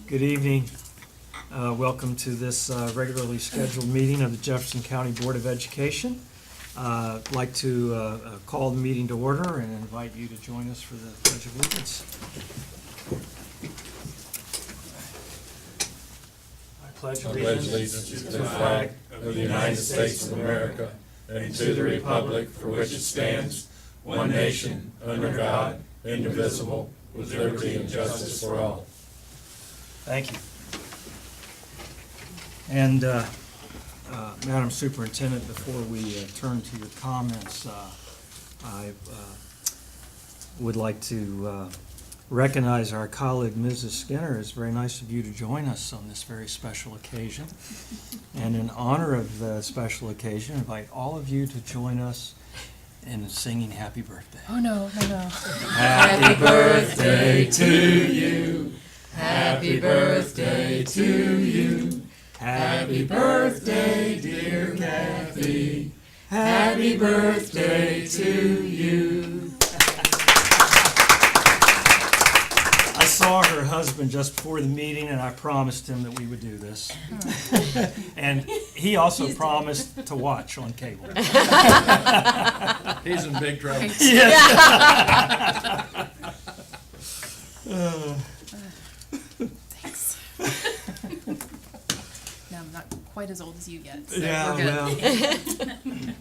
Good evening. Welcome to this regularly scheduled meeting of the Jefferson County Board of Education. I'd like to call the meeting to order and invite you to join us for the Pledge of Allegiance. I pledge allegiance to the flag of the United States of America and to the republic for which it stands, one nation, under God, indivisible, with liberty and justice for all. Thank you. And Madam Superintendent, before we turn to your comments, I would like to recognize our colleague, Mrs. Skinner. It's very nice of you to join us on this very special occasion. And in honor of the special occasion, I invite all of you to join us in singing Happy Birthday. Oh, no. Happy birthday to you. Happy birthday to you. Happy birthday, dear Kathy. Happy birthday to you. I saw her husband just before the meeting, and I promised him that we would do this. And he also promised to watch on cable. He's in big trouble. Yes. Thanks. No, I'm not quite as old as you yet, so Yeah, we're good. well.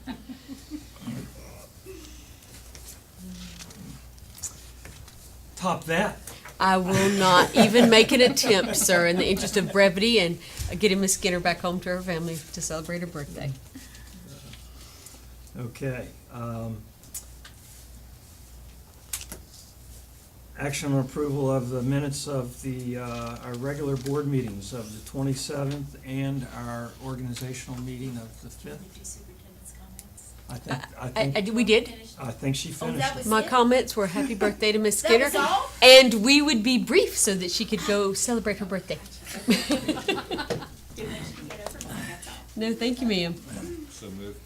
Top that. I will not even make an attempt, sir, in the interest of brevity and getting Miss Skinner back home to her family to celebrate her birthday. Okay. Action on approval of the minutes of the our regular board meetings of the 27th and our organizational meeting of the 5th. I think We did. I think she finished it. My comments were happy birthday to Miss Skinner. was all? And we would be brief so that she could go celebrate her birthday. No, thank you, ma'am. So moved.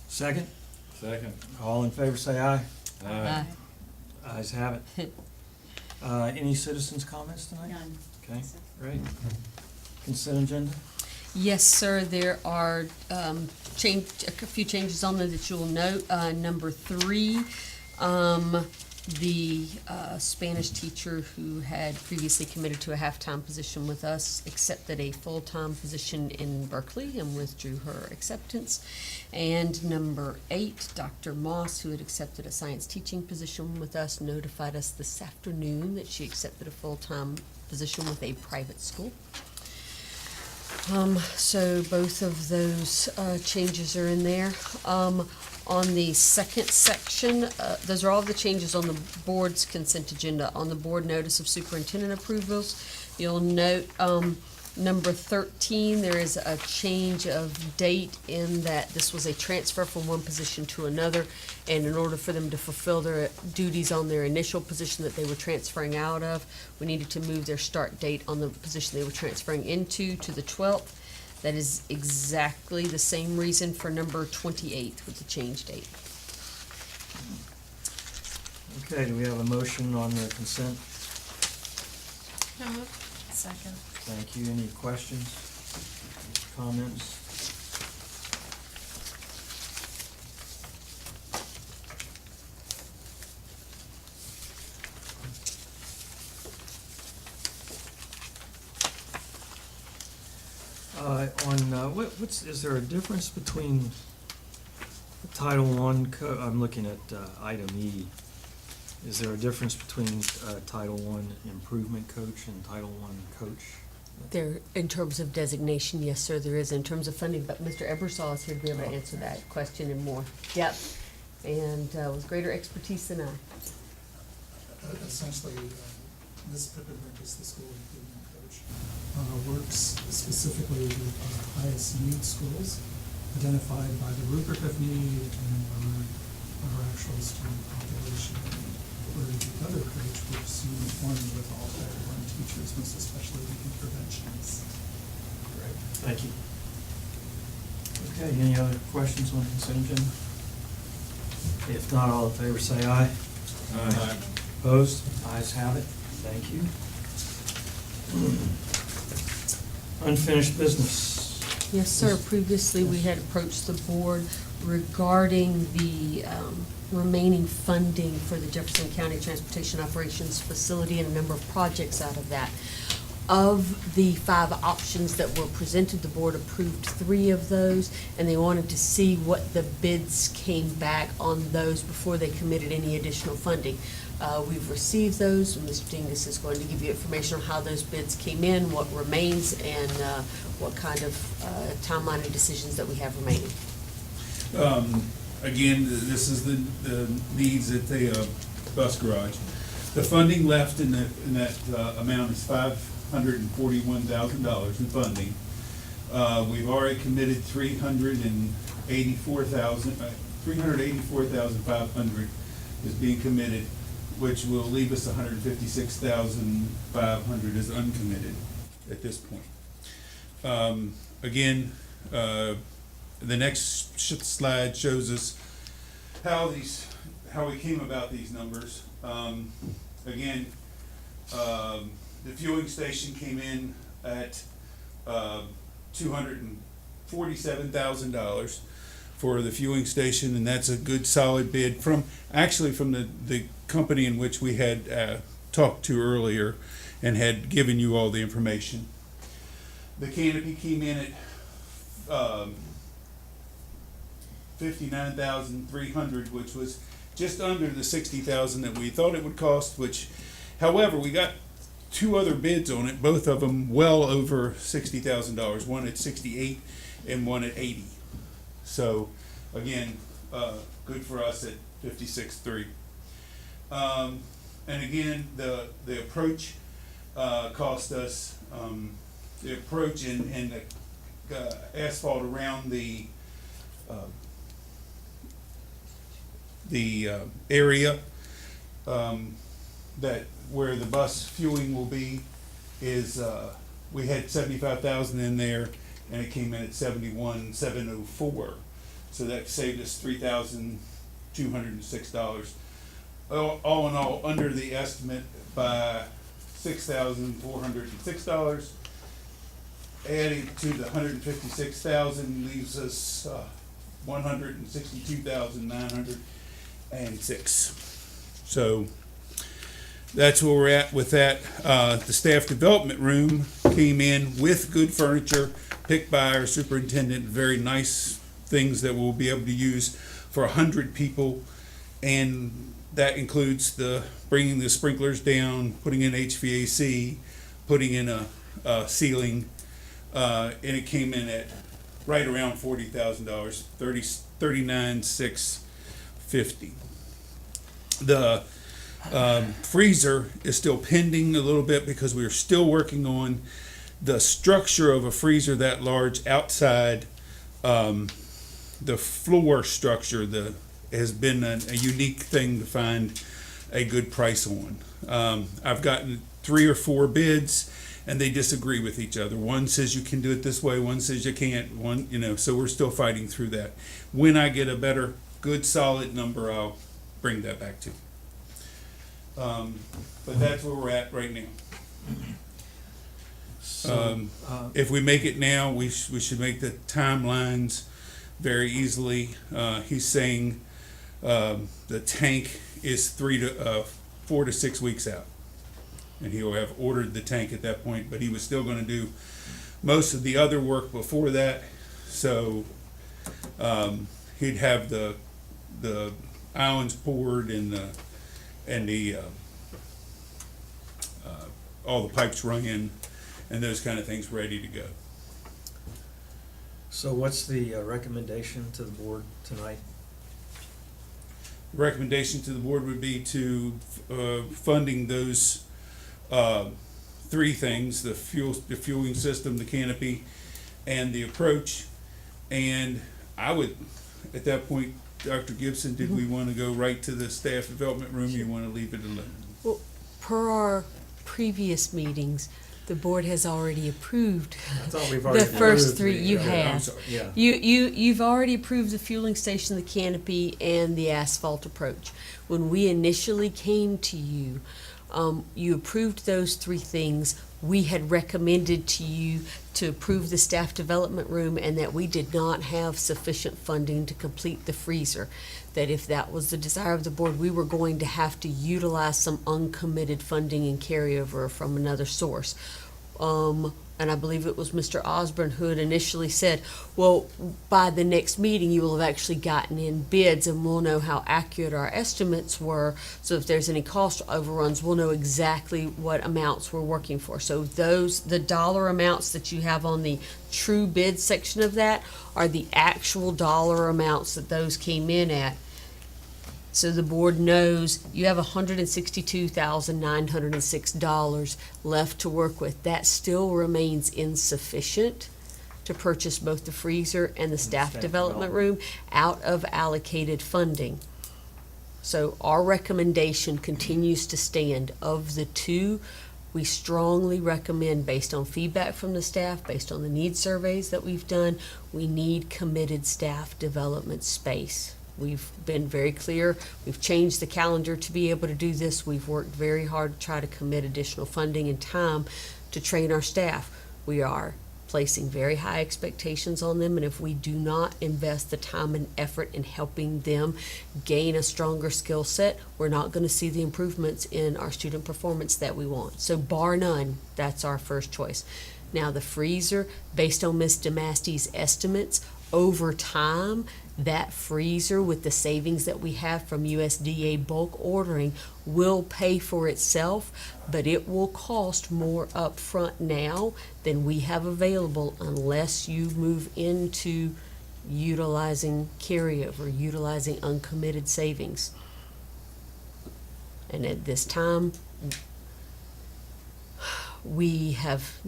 Second? Second. All in favor say aye. Aye. Ayes have it. Any citizens' comments tonight? None. Okay, great. Consent agenda? Yes, sir, there are a few changes on there that you'll note. Number 3, the Spanish teacher who had previously committed to a half-time position with us accepted a full-time position in Berkeley and withdrew her acceptance. And number 8, Dr. Moss, who had accepted a science teaching position with us, notified us this afternoon that she accepted a full-time position with a private school. So both of those changes are in there. On the second section, those are all the changes on the board's consent agenda. On the board notice of superintendent approvals, you'll note number 13, there is a change of date in that this was a transfer from one position to another, and in order for them to fulfill their duties on their initial position that they were transferring out of, we needed to move their start date on the position they were transferring into to the 12th. That is exactly the same reason for number 28 with the change date. Okay, do we have a motion on the consent? Second. Thank you. Any questions, comments? Is there a difference between Title I, I'm looking at item E. Is there a difference between Title I improvement coach and Title I coach? There, in terms of designation, yes, sir, there is. In terms of funding, but Mr. Ebersol is here to be able to answer that question and more depth and with greater expertise than I. Essentially, Ms. Pippenrick is the school improvement coach. Works specifically with our highest need schools, identified by the rubric of need and by our actual student population. Where the other coach works uniformly with all Title I teachers, most especially the interventions. Great, thank you. Okay, any other questions on consent agenda? If not, all in favor say aye. Aye. Opposed? Ayes have it. Thank you. Unfinished business. Yes, sir. Previously, we had approached the board regarding the remaining funding for the Jefferson County Transportation Operations Facility and a number of projects out of that. Of the 5 options that were presented, the board approved 3 of those, and they wanted to see what the bids came back on those before they committed any additional funding. We've received those, and Mr. Dingus is going to give you information on how those bids came in, what remains, and what kind of timeline and decisions that we have remaining. Again, this is the needs at the bus garage. The funding left in that amount is $541,000 in funding. We've already committed $384,500 is being committed, which will leave us $156,500 is uncommitted at this point. Again, the next slide shows us how we came about these numbers. Again, the fueling station came in at $247,000 for the fueling station, and that's a good solid bid from the company in which we had talked to earlier and had given you all the information. The canopy came in at $59,300, which was just under the $60,000 that we thought it would cost, which, however, we got 2 other bids on it, both of them well over $60,000, one at $68,000 and one at $80,000. So, again, good for us at $56,300. And again, the approach cost us, the approach and the asphalt around the area that where the bus fueling will be is we had $75,000 in there, and it came in at $71,704. So that saved us $3,206. All in all, under the estimate by $6,406. Adding to the $156,000 leaves us $162,906. So that's where we're at with that. The staff development room came in with good furniture picked by our superintendent, very nice things that we'll be able to use for 100 people, and that includes bringing the sprinklers down, putting in HVAC, putting in a ceiling, and it came in at right around $40,000, $39,650. The freezer is still pending a little bit because we're still working on the structure of a freezer that large outside. The floor structure has been a unique thing to find a good price on. I've gotten 3 or 4 bids, and they disagree with each other. One says you can do it this way, one says you can't. So we're still fighting through that. When I get a better, good, solid number, I'll bring that back to you. But that's where we're at right now. So, If we make it now, we should make the timelines very easily. He's saying the tank is 4 to 6 weeks out, and he'll have ordered the tank at that point, but he was still going to do most of the other work before that. So he'd have the islands poured and all the pipes rung in and those kind of things ready to go. So what's the recommendation to the board tonight? Recommendation to the board would be to funding those 3 things: the fueling system, the canopy, and the approach. And I would, at that point, Dr. Gibson, did we want to go right to the staff development room? You want to leave it alone? Well, per our previous meetings, The board has already approved I thought we've the already first approved three. the- You okay, I'm have. sorry, yeah. You've already approved the fueling station, the canopy, and the asphalt approach. When we initially came to you, you approved those three things. We had recommended to you to approve the staff development room and that we did not have sufficient funding to complete the freezer. That if that was the desire of the board, we were going to have to utilize some uncommitted funding and carryover from another source. And I believe it was Mr. Osborne who had initially said, well, by the next meeting, you will have actually gotten in bids and we'll know how accurate our estimates were. So if there's any cost overruns, we'll know exactly what amounts we're working for. So the dollar amounts that you have on the true bid section of that are the actual dollar amounts that those came in at. So the board knows you have $162,906 left to work with. That still remains insufficient to purchase both the freezer and the staff development room out of allocated funding. So our recommendation continues to stand. Of the two, we strongly recommend, based on feedback from the staff, based on the need surveys that we've done, we need committed staff development space. We've been very clear. We've changed the calendar to be able to do this. We've worked very hard to try to commit additional funding and time to train our staff. We are placing very high expectations on them, and if we do not invest the time and effort in helping them gain a stronger skill set, we're not going to see the improvements in our student performance that we want. So bar none, that's our first choice. Now the freezer, based on Ms. DeMasty's estimates, over time, that freezer with the savings that we have from USDA bulk ordering will pay for itself, but it will cost more upfront now than we have available unless you move into utilizing carryover, utilizing uncommitted savings. And at this time, we have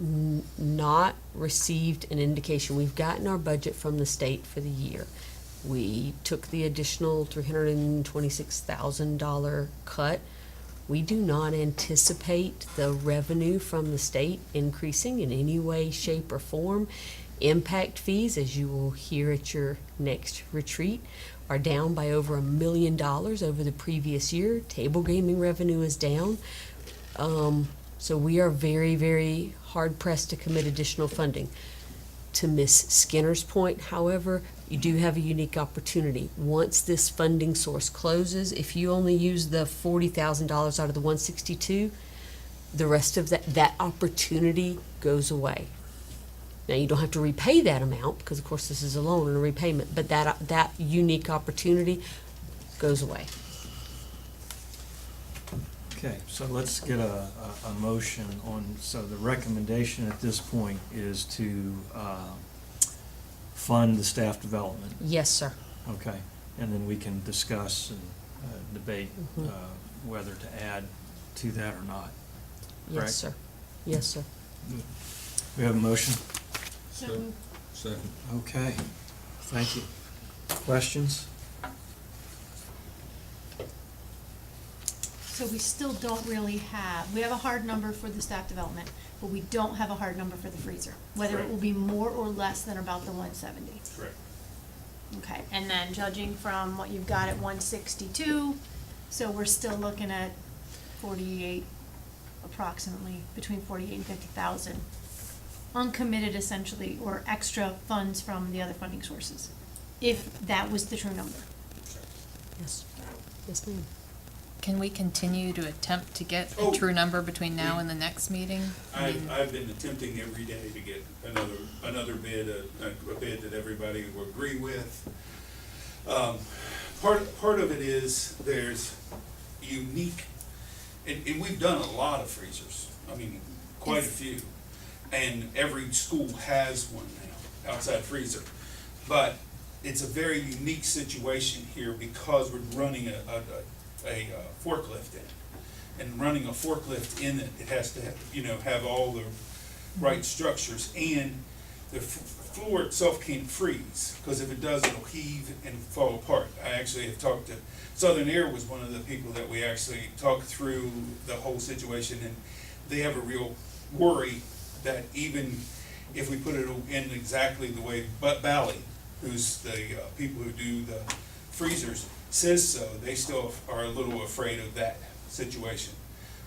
not received an indication. We've gotten our budget from the state for the year. We took the additional $326,000 cut. We do not anticipate the revenue from the state increasing in any way, shape, or form. Impact fees, as you will hear at your next retreat, are down by over $1 million over the previous year. Table gaming revenue is down. So we are very, very hard pressed to commit additional funding. To Ms. Skinner's point, however, you do have a unique opportunity. Once this funding source closes, if you only use the $40,000 out of the 162, the rest of that opportunity goes away. Now, you don't have to repay that amount because, of course, this is a loan and a repayment, but that unique opportunity goes away. Okay, so let's get a motion on, so the recommendation at this point is to fund the staff development. Yes, sir. Okay, and then we can discuss and debate Mhm. whether to add to that or not. Yes, Correct. sir. Yes, sir. We have a motion? Second. Okay, thank you. Questions? So we still don't really have, we have a hard number for the staff development, but we don't have a hard number for the freezer. Whether it Correct. will be more or less than about the 170. Correct. Okay, and then judging from what you've got at 162, so we're still looking at 48, approximately, between 48 and 50,000. Uncommitted essentially, or extra funds from the other funding sources, if that was the true number. Yes. Yes, ma'am. Can we continue to attempt to get Oh. a true number between now and the next meting? I mean, I've been attempting every day to get another bid, a bid that everybody will agree with. Part of it is there's unique, and we've done a lot of freezers, I mean, quite a few. And every school has one now, outside freezer. But it's a very unique situation here because we're running a forklift in it. And running a forklift in it, it has to have all the right structures, and the floor itself can't freeze, because if it does, it'll heave and fall apart. I actually have talked to, Southern Air was one of the people that we actually talked through the whole situation, and they have a real worry that even if we put it in exactly the way Bally, who's the people who do the freezers, says so, they still are a little afraid of that situation.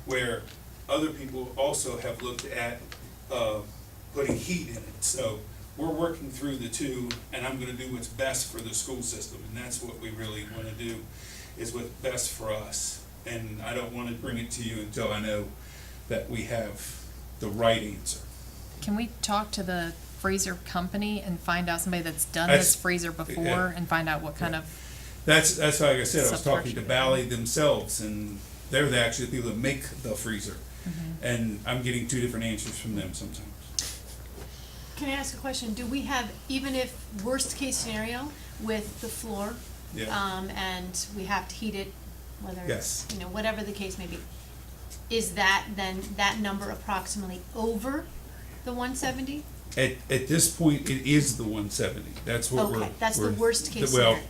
Where other people also have looked at putting heat in it. So we're working through the two, and I'm gonna do what's best for the school system, and that's what we really wanna do, is what's best for us. And I don't wanna bring it to you until I know that we have the right answer. Can we talk to the freezer company and find out somebody that's done That's- this freezer before yeah. and find out what kind Yeah. of, That's like I said, I was talking to Substructure. Bally themselves, and they're actually the people that make the freezer. And I'm getting two different answers from them sometimes. Can I ask a question? Do we have, even if worst case scenario with the floor, Yeah. and we have to heat it, whether Yes. it's, whatever the case may be, is that then, that number approximately over the 170? At this point, it is the 170. That's what we're. Okay, that's the we're- worst case well, scenario.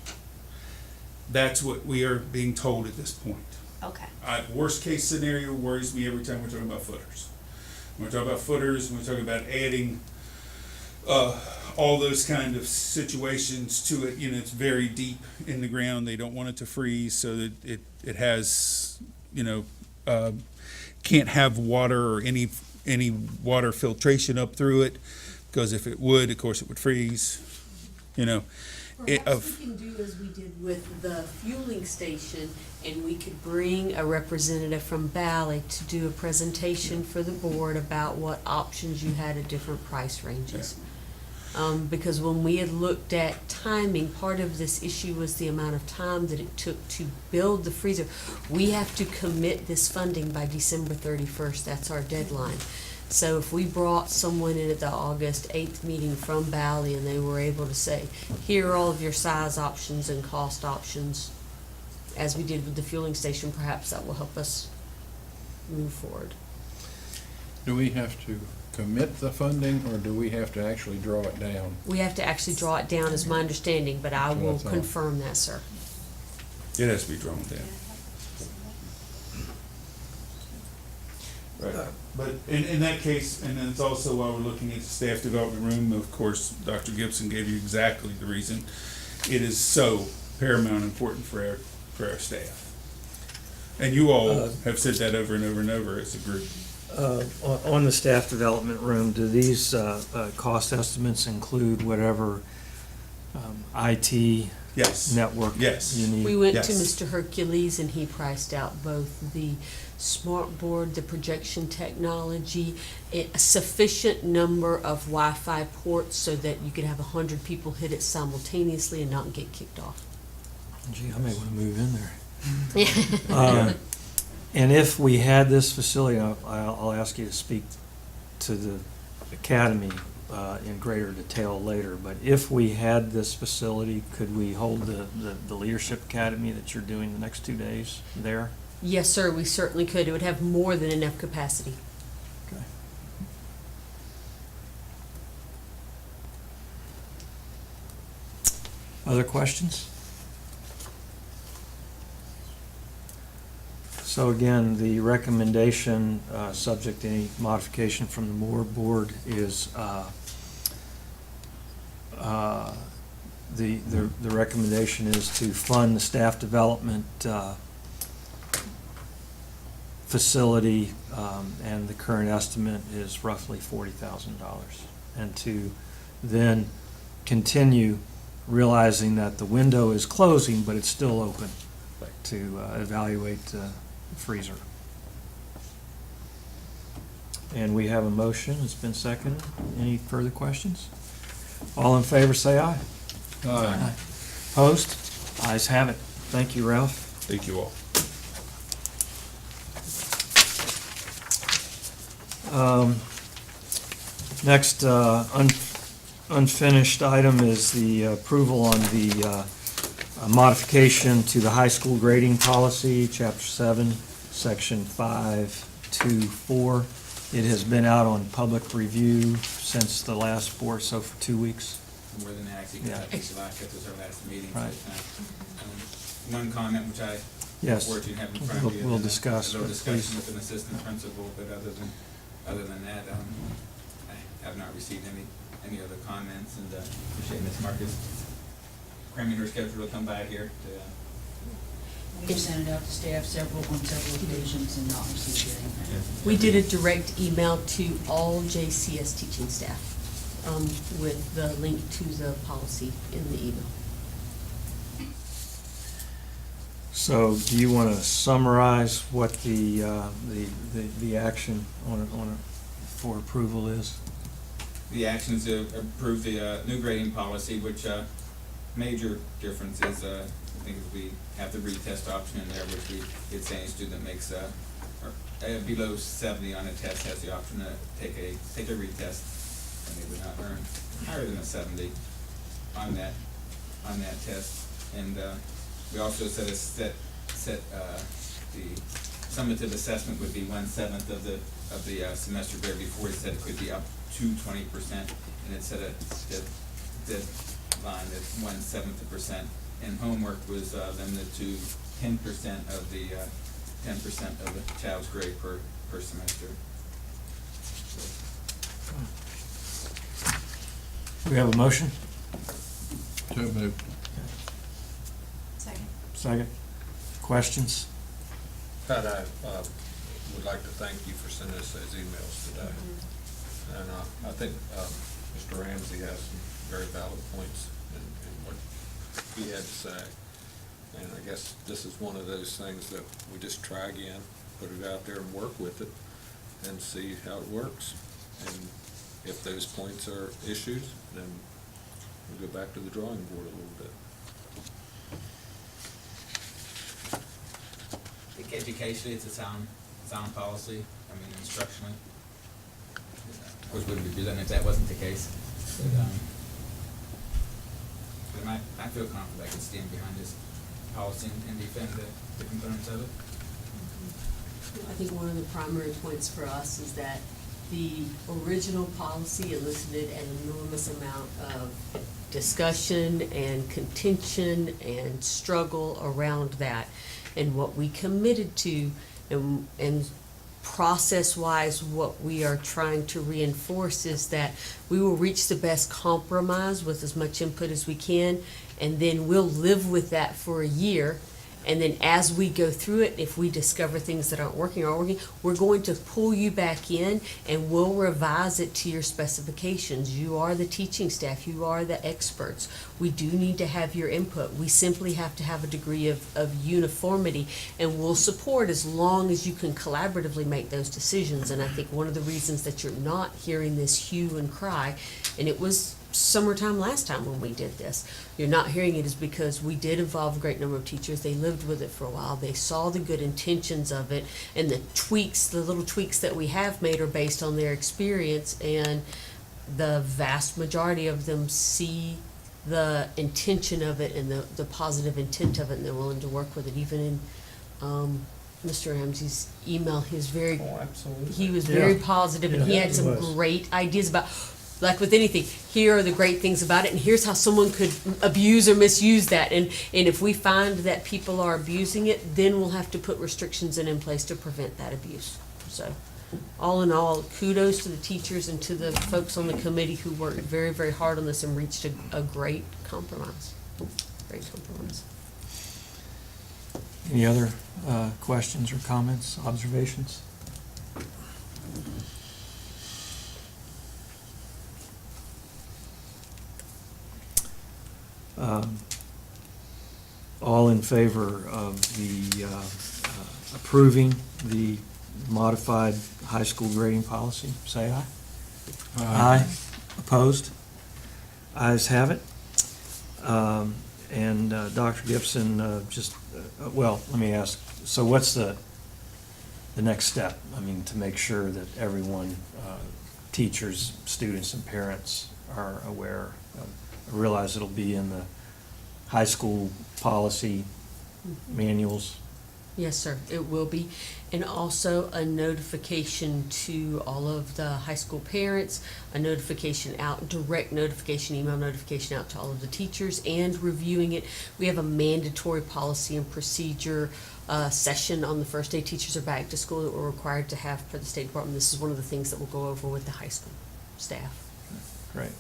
That's what we are being told at this point. Okay, Worst case scenario worries me every time we're talking about footers. When we're talking about footers, when we're talking about adding, all those kind of situations to it, it's very deep in the ground. They don't want it to freeze, so that it has, can't have water or any water filtration up through it, because if it would, of course, it would freeze, Perhaps we can do as we did with the fueling station, and we could bring a representative from Bally to do a presentation for the board about what options you had at different price ranges. Because when we had looked at timing, part of this issue was the amount of time that it took to build the freezer. We have to commit this funding by December 31st, that's our deadline. So if we brought someone in at the August 8th meeting from Bally and they were able to say, here are all of your size options and cost options, as we did with the fueling station, perhaps that will help us move forward. Do we have to commit the funding, or do we have to actually draw it down? We have to actually draw it down, is my understanding, but I will That's all. confirm that, sir. It has to be drawn down. Right, but in that case, and then it's also while we're looking at the staff development room, of course, Dr. Gibson gave you exactly the reason. It is so paramount important for our staff. And you all have said that over and over and over as a group. On the staff development room, do these cost estimates include whatever IT Yes. network Yes. you need? We went to Yes. Mr. Hercules and he priced out both the smart board, the projection technology, a sufficient number of Wi-Fi ports so that you could have 100 people hit it simultaneously and not get kicked off. Gee, I may want to move in there. And if we had this facility, I'll ask you to speak to the academy in greater detail later, but if we had this facility, could we hold the leadership academy that you're doing the next 2 days there? Yes, sir, we certainly could. It would have more than enough capacity. Okay. Other questions? So again, the recommendation, subject to any modification from the board, is the recommendation is to fund the staff development facility, and the current estimate is roughly $40,000. And to then continue realizing that the window is closing, but it's still open to evaluate the freezer. And we have a motion, it's been seconded. Any further questions? All in favor, say aye. Aye. Opposed? Ayes have it. Thank you, Ralph. Thank you all. Next unfinished item is the approval on the modification to the high school grading policy, Chapter 7, Section 524. It has been out on public review since the last board, so for 2 weeks. More than that, actually, Yeah. because July 5th was our last meeting. Right. One comment, which I Yes. fortunately have in front of you. We'll and discuss, A little but discussion please. with an assistant principal, but other than, other than that, I have not received any other comments, and appreciate Ms. Marcus cramming her schedule to come by here to, We've sent it out to staff on several occasions and not received anything. We did a direct email to all JCS teaching staff with the link to the policy in the email. So do you want to summarize what the action for approval is? the action is to approve the new grading policy, which major difference is, I think is we have the retest option in there, which we did say any student that makes below 70 on a test has the option to take a retest, and they would not earn higher than a 70 on that test. And we also set the summative assessment would be 1/7 of the semester grade. Before it said it could be up to 20%, and it set a deadline at 1/7%. And homework was limited to 10% of the 10% of the child's grade per semester. We have a motion? So moved. Second. Second. Questions? Pat, I would like to thank you for sending us those emails today. And I think Mr. Ramsey has some very valid points in what he had to say. And I guess this is one of those things that we just try again, put it out there and work with it and see how it works. And if those points are issues, then we'll go back to the drawing board a little bit. I think educationally, it's a sound policy. I mean, instructionally. Of course, we wouldn't be presenting if that wasn't the case. But I feel confident I can stand behind this policy and defend the components of it. I think one of the primary points for us is that the original policy elicited an enormous amount of discussion and contention and struggle around that. And what we committed to, and process-wise, what we are trying to reinforce is that we will reach the best compromise with as much input as we can, and then we'll live with that for a year. And then as we go through it, if we discover things that aren't working, we're going to pull you back in and we'll revise it to your specifications. You are the teaching staff. You are the experts. We do need to have your input. We simply have to have a degree of uniformity, and we'll support as long as you can collaboratively make those decisions. And I think one of the reasons that you're not hearing this hue and cry, and it was summertime last time when we did this, you're not hearing it is because we did involve a great number of teachers. They lived with it for a while. They saw the good intentions of it, and the little tweaks that we have made are based on their experience, and the vast majority of them see the intention of it and the positive intent of it, and they're willing to work with it. Even in Mr. Ramsey's email, he was very positive, and he had some great ideas about, like with anything, here are the great things about it, and here's how someone could abuse or misuse that. And if we find that people are abusing it, then we'll have to put restrictions in place to prevent that abuse. So, all in all, kudos to the teachers and to the folks on the committee who worked very, very hard on this and reached a great compromise. Great compromise. Any other questions or comments, observations? All in favor of the approving the modified high school grading policy, say aye. Aye. Opposed? Ayes have it. And Dr. Gibson, well, let me ask, so what's the next step? I mean, to make sure that everyone, teachers, students, and parents are aware of, I realize it'll be in the high school policy manuals, Yes, sir, it will be. And also a notification to all of the high school parents, a notification out, direct notification, email notification out to all of the teachers, and reviewing it. We have a mandatory policy and procedure session on the first day teachers are back to school that we're required to have for the State Department. This is one of the things that we'll go over with the high school staff. Great.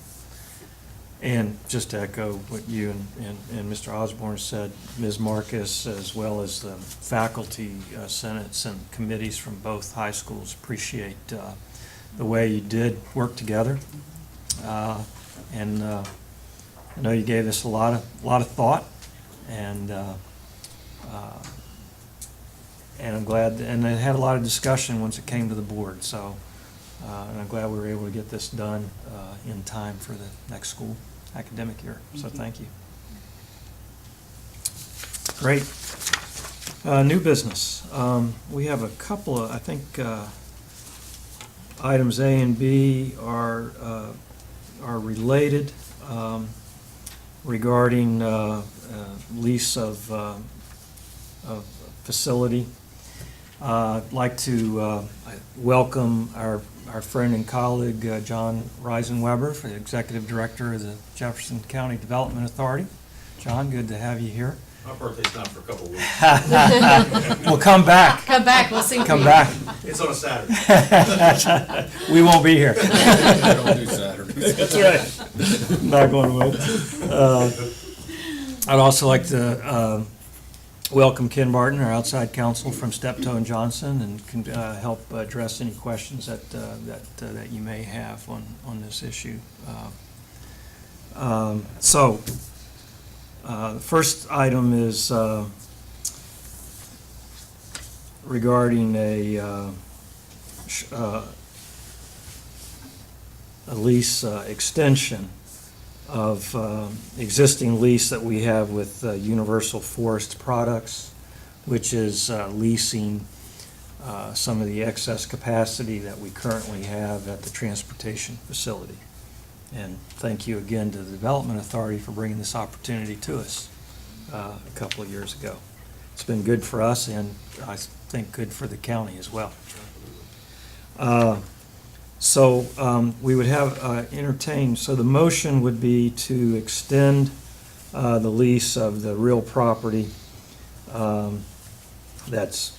And just to echo what you and Mr. Osborne said, Ms. Marcus, as well as the faculty, senates, and committees from both high schools appreciate the way you did work together. And I know you gave this a lot of thought, and I'm glad, and it had a lot of discussion once it came to the board, so and I'm glad we were able to get this done in time for the next school academic year, so thank you. Great. New business. We have a couple of, I think, items A and B are related regarding lease of facility. I'd like to welcome our friend and colleague, John Reisenweber, for the Executive Director of the Jefferson County Development Authority. John, good to have you here. My birthday's not for a couple of weeks. Well, come back. Come back, we'll sing for Come you. back. It's on a Saturday. We won't be here. I don't do Saturdays. That's right. Not going to wait. I'd also like to welcome Ken Barton, our outside counsel from Steptoe and Johnson, and can help address any questions that you may have on this issue. The first item is regarding a lease extension of existing lease that we have with Universal Forest Products, which is leasing some of the excess capacity that we currently have at the transportation facility. And thank you again to the Development Authority for bringing this opportunity to us a couple of years ago. It's been good for us, and I think good for the county as well. We would have entertained, so the motion would be to extend the lease of the real property that's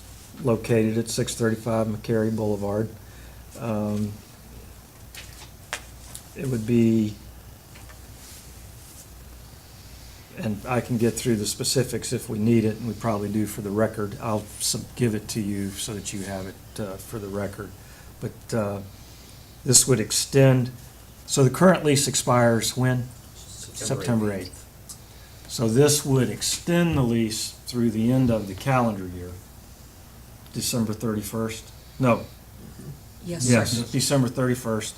located at 635 McCary Boulevard. It would be, and I can get through the specifics if we need it, and we probably do for the record. I'll give it to you so that you have it for the record. But this would extend, so the current lease expires when? September 8th. So this would extend the lease through the end of the calendar year, December 31st? No. Yes, sir. Yes, December 31st.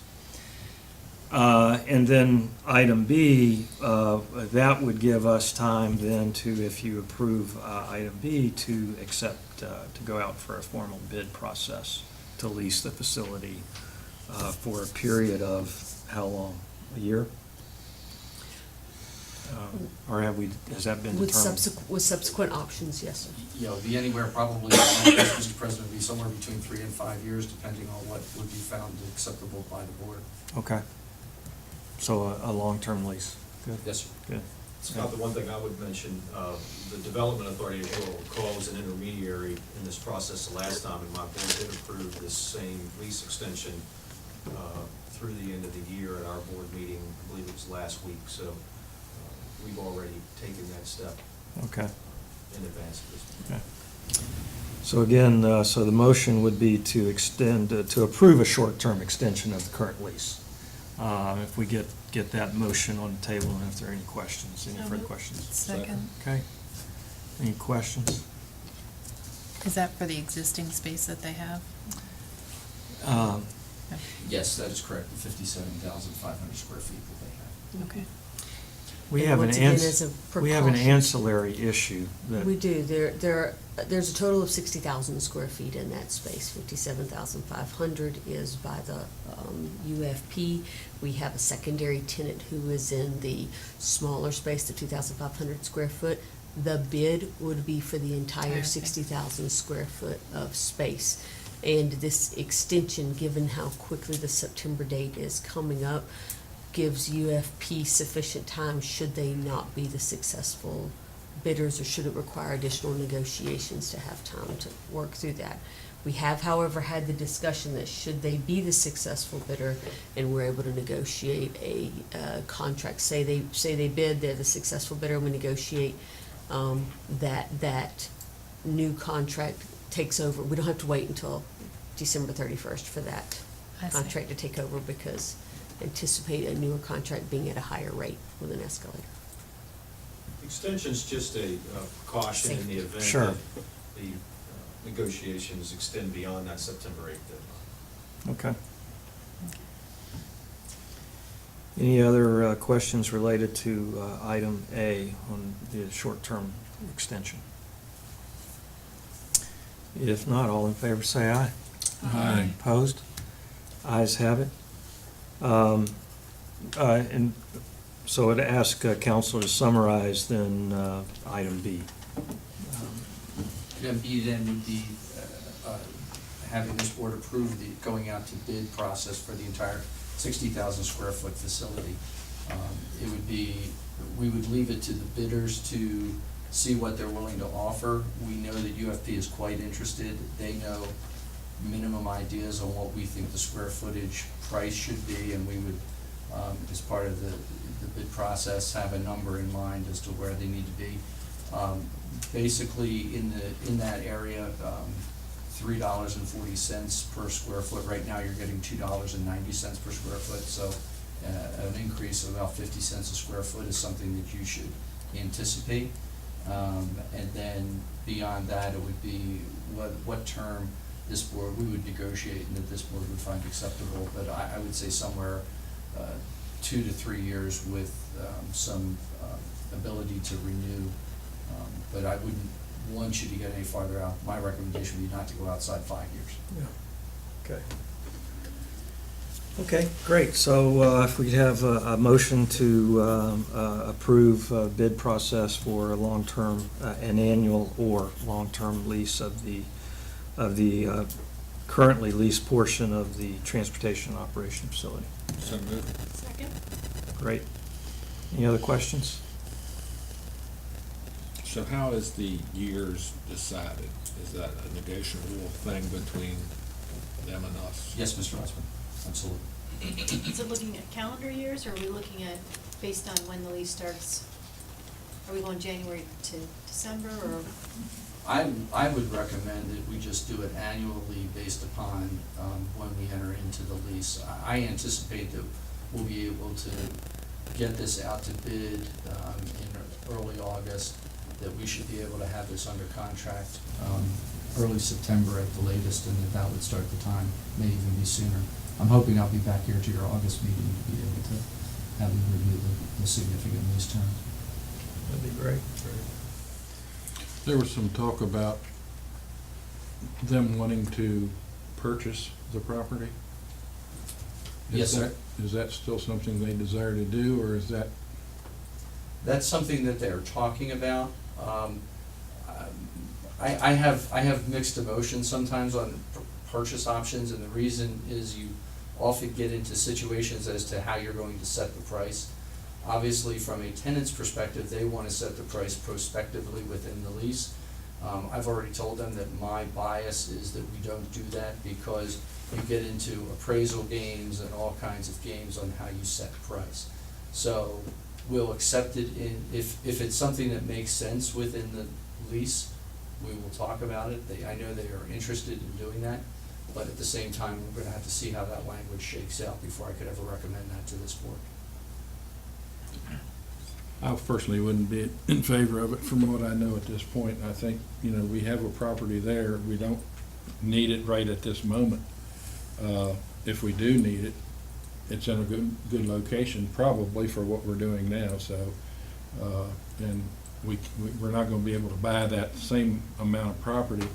And then item B, that would give us time then to, if you approve item B, to accept, to go out for a formal bid process to lease the facility for a period of how long? A year? Or has that been With determined? with subsequent options, yes, sir. You know, be anywhere probably, Mr. President, would be somewhere between 3 and 5 years, depending on what would be found acceptable by the board. Okay. So a long-term lease. Good. Yes, sir. Good. Scott, the one thing I would mention, the Development Authority, as you'll recall, was an intermediary in this process the last time, and my board did approve this same lease extension through the end of the year at our board meeting, I believe it was last week, so we've already taken that step Okay. in advance of this. Okay. So again, so the motion would be to extend, to approve a short-term extension of the current lease. If we get that motion on the table, and if there are any questions, any further questions? Second. Okay. Any questions? Is that for the existing space that they have? Yes, that is correct, the 57,500 square feet that they have. Okay. We And have once an again, as a we have an precaution. ancillary issue that. We do. There's a total of 60,000 square feet in that space. 57,500 is by the UFP. We have a secondary tenant who is in the smaller space, the 2,500 square foot. The bid would be for the Entire entire thing. 60,000 square foot of space. And this extension, given how quickly the September date is coming up, gives UFP sufficient time should they not be the successful bidders, or should it require additional negotiations to have time to work through that. We have, however, had the discussion that should they be the successful bidder and we're able to negotiate a contract, say they bid, they're the successful bidder, we negotiate that new contract takes over. We don't have to wait until December 31st for that I see. contract to take over, because anticipate a newer contract being at a higher rate with an escalator. Extension's just a caution in the event Sure. that the negotiations extend beyond that September 8th deadline. Okay. Any other questions related to item A on the short-term extension? If not, all in favor say aye. Aye. Opposed? Ayes have it. And so I'd ask council to summarize then item B. Item B then would be having this board approve the going out to bid process for the entire 60,000 square foot facility. It would be, we would leave it to the bidders to see what they're willing to offer. We know that UFP is quite interested. They know minimum ideas on what we think the square footage price should be, and we would, as part of the bid process, have a number in mind as to where they need to be. Basically, in that area, $3.40 per square foot. Right now, you're getting $2.90 per square foot, so an increase of about 50 cents a square foot is something that you should anticipate. And then beyond that, it would be what term this board, we would negotiate and that this board would find acceptable. But I would say somewhere 2 to 3 years with some ability to renew. But I wouldn't want you to get any farther out. My recommendation would be not to go outside 5 years. Yeah. Okay. Okay, great. So if we could have a motion to approve bid process for a long-term, an annual or long-term lease of the currently leased portion of the transportation operation facility. So moved. Second? Great. Any other questions? So how is the years decided? Is that a negotiable thing between them and us? Yes, Mr. Russman, absolutely. Is it looking at calendar years, or are we looking at based on when the lease starts? Are we going January to December, or? I would recommend that we just do it annually based upon when we enter into the lease. I anticipate that we'll be able to get this out to bid in early August, that we should be able to have this under contract early September at the latest, and that would start the time, may even be sooner. I'm hoping I'll be back here to your August meeting to be able to have you review the significant lease terms. That'd be great. There was some talk about them wanting to purchase the property. Yes, sir. Is that still something they desire to do, or is that? That's something that they're talking about. I have mixed emotions sometimes on purchase options, and the reason is you often get into situations as to how you're going to set the price. Obviously, from a tenant's perspective, they want to set the price prospectively within the lease. I've already told them that my bias is that we don't do that, because you get into appraisal games and all kinds of games on how you set price. So we'll accept it if it's something that makes sense within the lease, we will talk about it. I know they are interested in doing that, but at the same time, we're gonna have to see how that language shakes out before I could ever recommend that to this board. I personally wouldn't be in favor of it from what I know at this point. I think, we have a property there. We don't need it right at this moment. If we do need it, it's in a good location, probably for what we're doing now, so, and we're not gonna be able to buy that same amount of property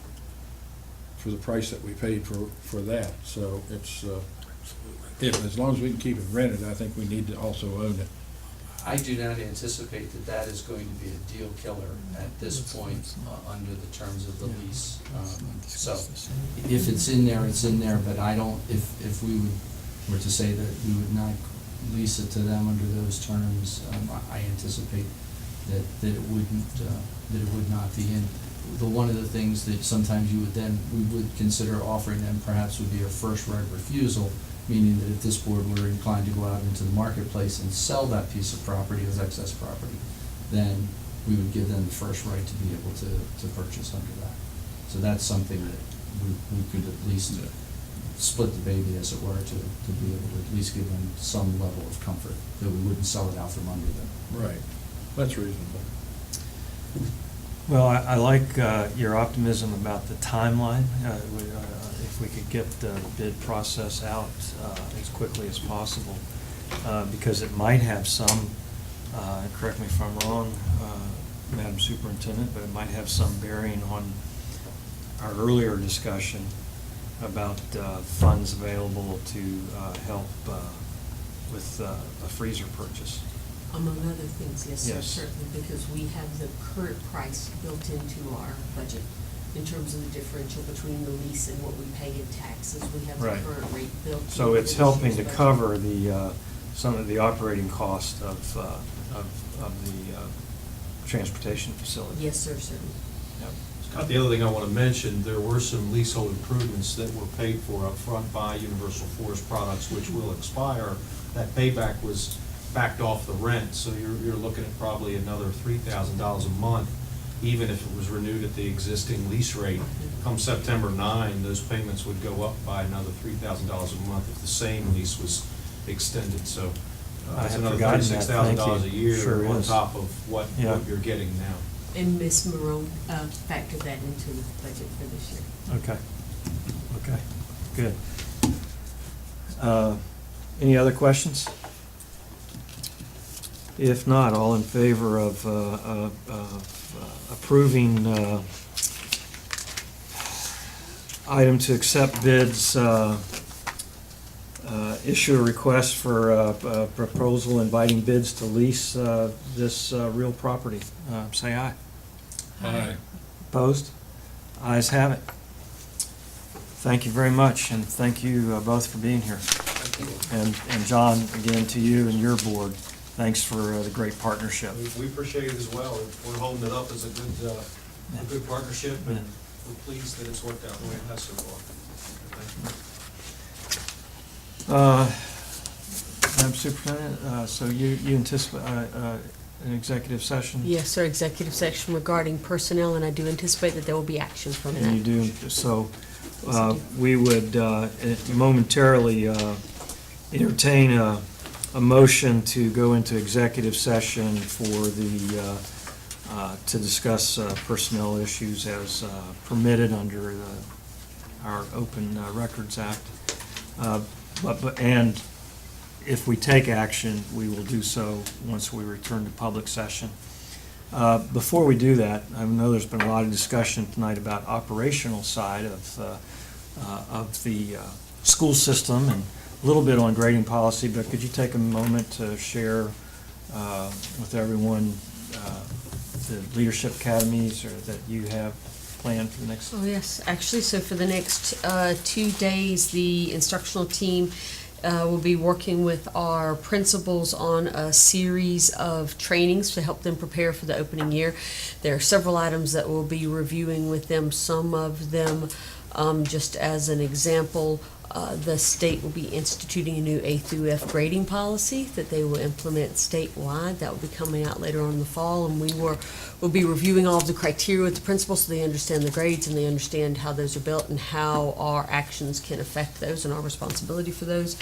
for the price that we paid for that, so it's, as long as we can keep it rented, I think we need to also own it. I do not anticipate that that is going to be a deal killer at this point under the terms of the lease. So if it's in there, it's in there, but I don't, if we were to say that we would not lease it to them under those terms, I anticipate that it wouldn't, that it would not be in. One of the things that sometimes we would consider offering them perhaps would be a first right refusal, meaning that if this board were inclined to go out into the marketplace and sell that piece of property as excess property, then we would give them the first right to be able to purchase under that. So that's something that we could at least split the baby, as it were, to be able to at least give them some level of comfort, that we wouldn't sell it out from under them. Right, that's reasonable. Well, I like your optimism about the timeline. If we could get the bid process out as quickly as possible, because it might have some, correct me if I'm wrong, Madam Superintendent, but it might have some bearing on our earlier discussion about funds available to help with a freezer purchase. Among other things, yes, sir, Yes. certainly, because we have the current price built into our budget in terms of the differential between the lease and what we pay in taxes. We have the Right. current rate built. So into it's this helping year's to budget. cover the, some of the operating cost of the transportation facility. Yes, sir, certainly. Yep. Scott, the other thing I want to mention, there were some leasehold improvements that were paid for up front by Universal Forest Products, which will expire. That payback was backed off the rent, so you're looking at probably another $3,000 a month, even if it was renewed at the existing lease rate. Come September 9, those payments would go up by another $3,000 a month if the same lease was extended, so I it's had another forgotten that. Thank $36,000 a you. year Sure on is. top of what Yeah. you're getting now. And Ms. Marone factored that into the budget for this year. Okay, okay, good. Any other questions? If not, all in favor of approving item to accept bids, issue a request for a proposal inviting bids to lease this real property, say aye. Aye. Opposed? Ayes have it. Thank you very much, and thank you both for being here. And John, again, to you and your board, thanks for the great partnership. We appreciate it as well. We're holding it up as a good partnership, and we're pleased that it's worked out the way it has so far. Thank you. Madam Superintendent, so you anticipate an executive session? Yes, sir, executive section regarding personnel, and I do anticipate that there will be action from that. And you do, so we would momentarily entertain a motion to go into executive session for the, to discuss personnel issues as permitted under our Open Records Act. And if we take action, we will do so once we return to public session. Before we do that, I know there's been a lot of discussion tonight about operational side of the school system and a little bit on grading policy, but could you take a moment to share with everyone the leadership academies or that you have planned for the next? Oh, yes, actually, so for the next 2 days, the instructional team will be working with our principals on a series of trainings to help them prepare for the opening year. There are several items that we'll be reviewing with them. Some of them, just as an example, the state will be instituting a new A through F grading policy that they will implement statewide. That will be coming out later on in the fall, and we'll be reviewing all of the criteria with the principals so they understand the grades and they understand how those are built and how our actions can affect those and our responsibility for those.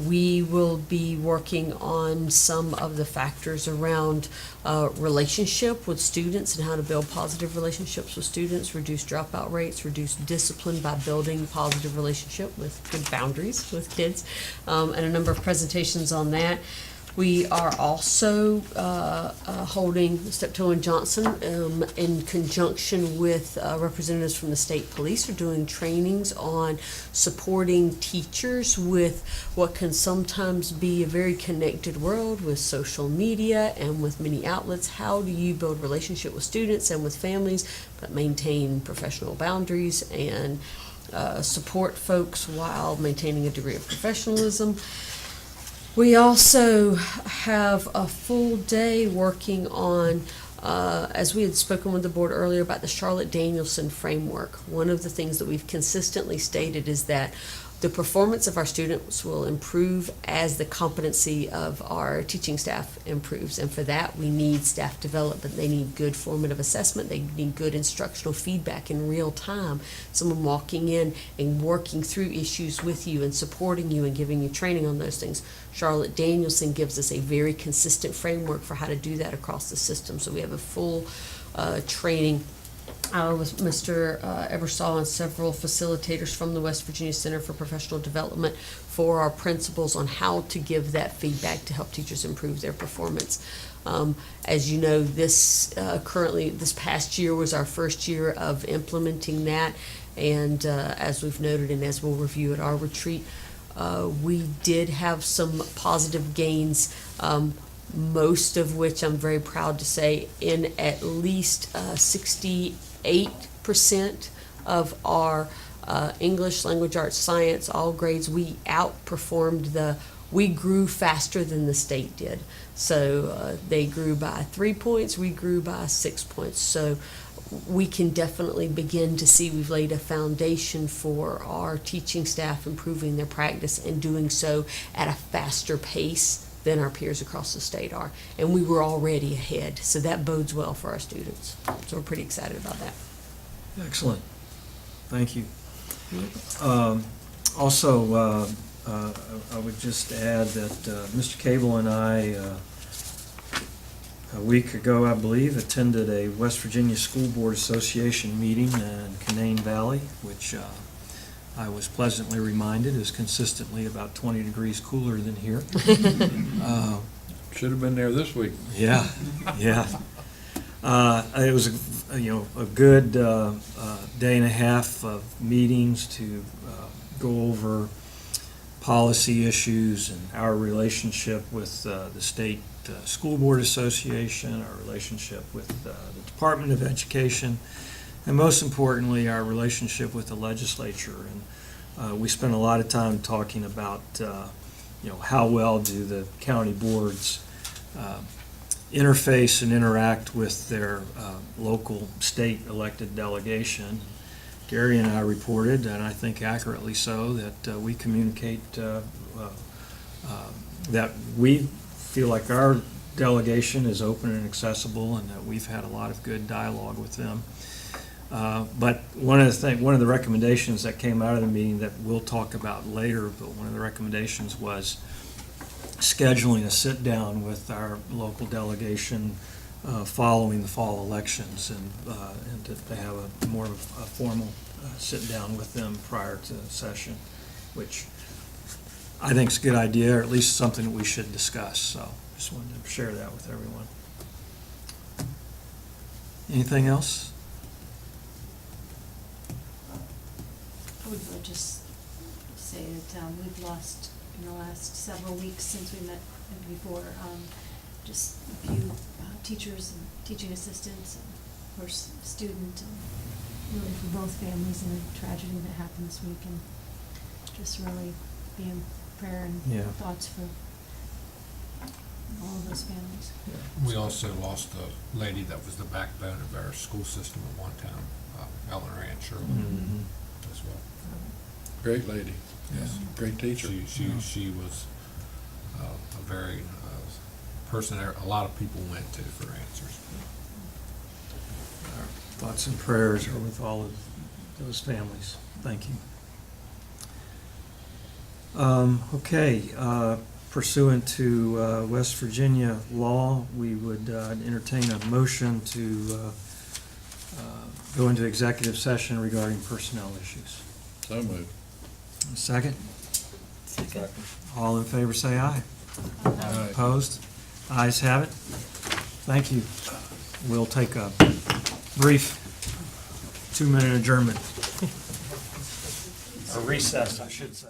We will be working on some of the factors around relationship with students and how to build positive relationships with students, reduce dropout rates, reduce discipline by building positive relationship with good boundaries with kids, and a number of presentations on that. We are also holding Steptoe and Johnson in conjunction with representatives from the state police are doing trainings on supporting teachers with what can sometimes be a very connected world with social media and with many outlets. How do you build relationship with students and with families, but maintain professional boundaries and support folks while maintaining a degree of professionalism? We also have a full day working on, as we had spoken with the board earlier, about the Charlotte Danielson framework. One of the things that we've consistently stated is that the performance of our students will improve as the competency of our teaching staff improves. And for that, we need staff development. They need good formative assessment. They need good instructional feedback in real time. Someone walking in and working through issues with you and supporting you and giving you training on those things. Charlotte Danielson gives us a very consistent framework for how to do that across the system. So we have a full training with Mr. Ebersol and several facilitators from the West Virginia Center for Professional Development for our principals on how to give that feedback to help teachers improve their performance. As you know, this past year was our first year of implementing that, and as we've noted and as we'll review at our retreat, we did have some positive gains, most of which I'm very proud to say in at least 68% of our English, language, arts, science, all grades, we outperformed we grew faster than the state did. So they grew by 3 points, we grew by 6 points. So we can definitely begin to see we've laid a foundation for our teaching staff improving their practice and doing so at a faster pace than our peers across the state are. And we were already ahead, so that bodes well for our students. So we're pretty excited about that. Excellent. Thank you. Also, I would just add that Mr. Cable and I, a week ago, I believe, attended a West Virginia School Board Association meeting in Canaan Valley, which I was pleasantly reminded is consistently about 20 degrees cooler than here. Should have been there this week. Yeah, yeah. It was a good day and a half of meetings to go over policy issues and our relationship with the State School Board Association, our relationship with the Department of Education, and most importantly, our relationship with the legislature. And we spent a lot of time talking about how well do the county boards interface and interact with their local state elected delegation. Gary and I reported, and I think accurately so, that we communicate that we feel like our delegation is open and accessible, and that we've had a lot of good dialogue with them. But one of the recommendations that came out of the meeting that we'll talk about later, but one of the recommendations was scheduling a sit-down with our local delegation following the fall elections, and to have a more of a formal sit-down with them prior to the session, which I think is a good idea, or at least something that we should discuss. So just wanted to share that with everyone. Anything else? I would just say that we've lost in the last several weeks since we met before, just a few teachers and teaching assistants and of course student, really for both families, and a tragedy that happened this week, and just really be in prayer and thoughts for all of those families. We also lost a lady that was the backbone of our school system at one time, Eleanor Ann Sherwood, as well. Great lady. Yes, great teacher. She was a very person there a lot of people went to for answers. Our thoughts and prayers are with all of those families. Thank you. Okay, pursuant to West Virginia law, we would entertain a motion to go into executive session regarding personnel issues. So moved. Second? All in favor say aye. Opposed? Ayes have it. Thank you. We'll take a brief 2-minute adjournment. Or recess, I should say.